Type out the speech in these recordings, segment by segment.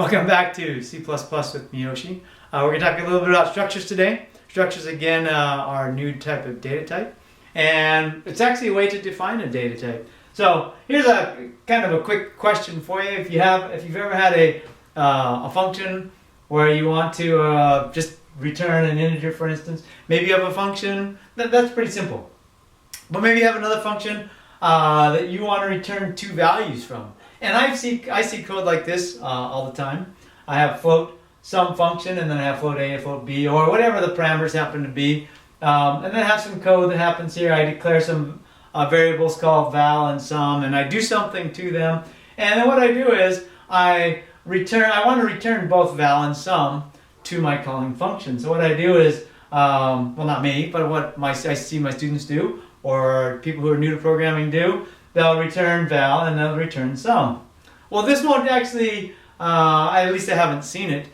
Welcome back to C++ with Miyoshi. We're going to talk a little bit about structures today. Structures, again, are a new type of data type. And it's actually a way to define a data type. So here's a kind of a quick question for you. If you've ever had a function where you want to just return an integer, for instance, maybe you have a function that's pretty simple. But maybe you have another function that you want to return two values from. And I see code like this all the time. I have float some function, and then I have float A and float B, or whatever the parameters happen to be. And then I have some code that happens here. I declare some variables called val and sum, and I do something to them. And then what I do is I want to return both val and sum to my calling function. So what I do is, well, not me, but what I see my students do, or people who are new to programming do, they'll return val and they'll return sum. Well, this won't actually, at least I haven't seen it,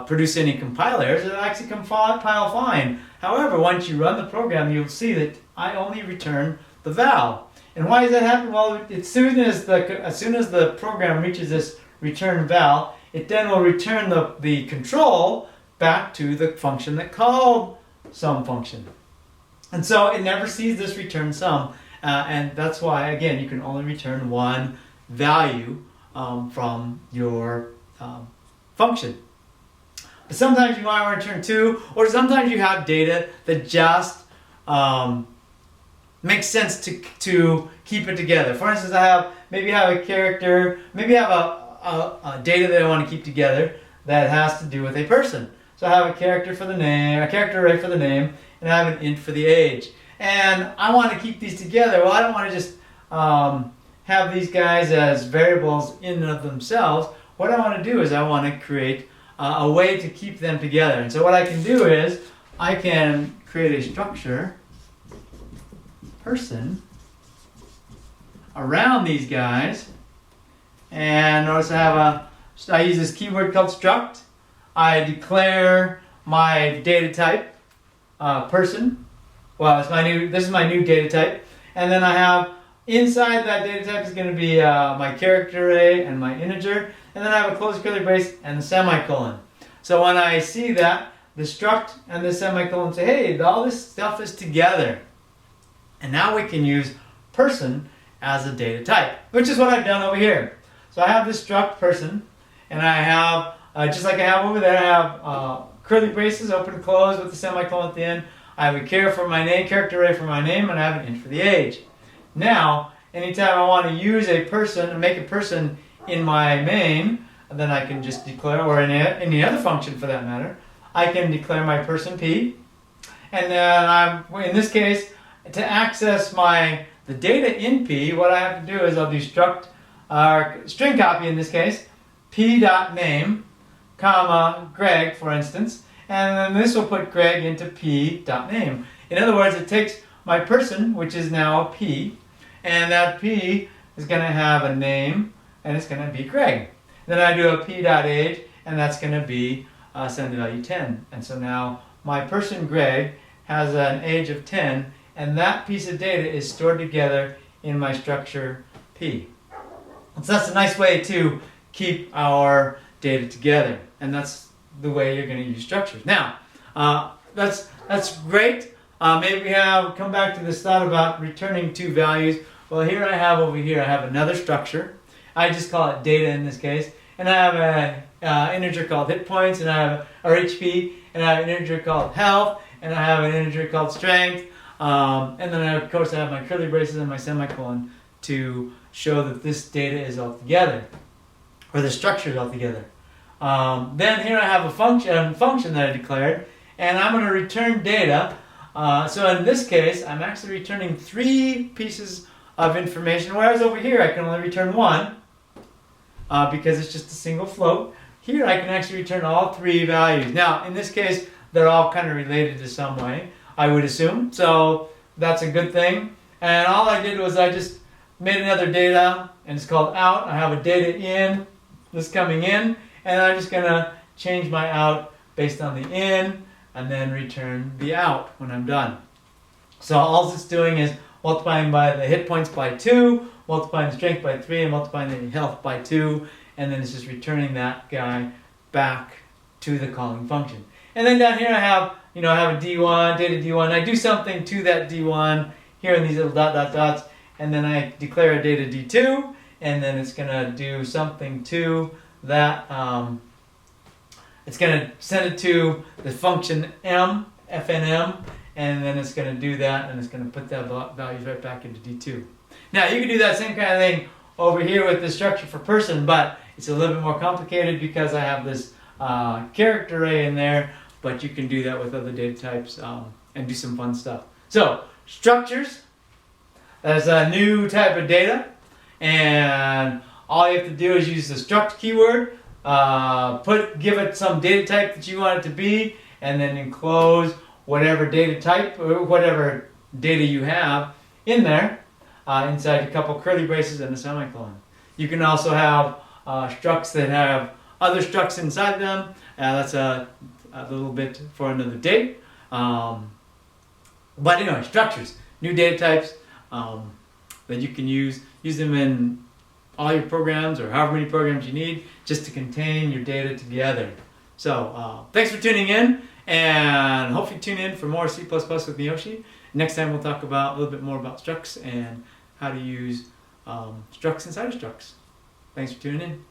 produce any compile errors. It'll actually compile fine. However, once you run the program, you'll see that I only return the val. And why does that happen? Well, as soon as the program reaches this return val, it then will return the control back to the function that called sum function. And so it never sees this return sum. And that's why, again, you can only return one value from your function. But sometimes you might want to return two, or sometimes you have data that just makes sense to keep it together. For instance, maybe I have a character, maybe I have a data that I want to keep together that has to do with a person. So I have a character for the name, a character array for the name, and I have an int for the age. And I want to keep these together. Well, I don't want to just have these guys as variables in and of themselves. What I want to do is I want to create a way to keep them together. And so what I can do is I can create a structure person around these guys. And notice I use this keyword called struct. I declare my data type person. Well, this is my new data type, and then I have inside that data type is going to be my character array and my integer, and then I have a closed curly brace and the semicolon. So when I see that, the struct and the semicolon say, hey, all this stuff is together. And now we can use person as a data type, which is what I've done over here. So I have this struct person, and I have, just like I have over there, I have curly braces, open and close with the semicolon at the end. I have a character array for my name, and I have an int for the age. Now, anytime I want to use a person and make a person in my main, then I can just declare, or in any other function for that matter, I can declare my person p. And then in this case, to access the data in p, what I have to do is I'll do struct, string copy in this case, p.name, comma, Greg, for instance. And then this will put Greg into p.name. In other words, it takes my person, which is now a p, and that p is going to have a name, and it's going to be Greg. Then I do a p.age, and that's going to be send the value 10. And so now my person Greg has an age of 10, and that piece of data is stored together in my structure p. So that's a nice way to keep our data together, and that's the way you're going to use structures. Now, that's great. Maybe we come back to this thought about returning two values. Well, over here, I have another structure. I just call it data in this case. And I have an integer called hit points, and I have, or HP, and I have an integer called health, and I have an integer called strength. And then, of course, I have my curly braces and my semicolon to show that this data is all together, or the structure is all together. Then here I have a function that I declared, and I'm going to return data. So in this case, I'm actually returning 3 pieces of information, whereas over here I can only return 1 because it's just a single float. Here I can actually return all 3 values. Now, in this case, they're all kind of related to some way, I would assume. So that's a good thing. And all I did was I just made another data, and it's called out. I have a data in, this coming in. And I'm just going to change my out based on the in, and then return the out when I'm done. So all it's doing is multiplying by the hit points by 2, multiplying the strength by 3, and multiplying the health by 2. and then it's just returning that guy back to the calling function. And then down here I have, I have a D1, data D1. I do something to that D1 here in these little dots, and then I declare a data D2, and then it's gonna do something to that. It's gonna send it to the function fnm, and then it's gonna do that, and it's gonna put that value right back into D2. Now you can do that same kind of thing over here with the structure for person, but it's a little bit more complicated because I have this character array in there, but you can do that with other data types and do some fun stuff. So, structures, that's a new type of data, and all you have to do is use the struct keyword, give it some data type that you want it to be, and then enclose whatever data type or whatever data you have in there inside a couple curly braces and a semicolon. You can also have structs that have other structs inside them. That's a little bit for another day. But anyway, structures, new data types that you can use them in all your programs or however many programs you need just to contain your data together. So thanks for tuning in, and hope you tune in for more C++ with Miyoshi. Next time we'll talk about a little bit more about structs and how to use structs inside of structs. Thanks for tuning in.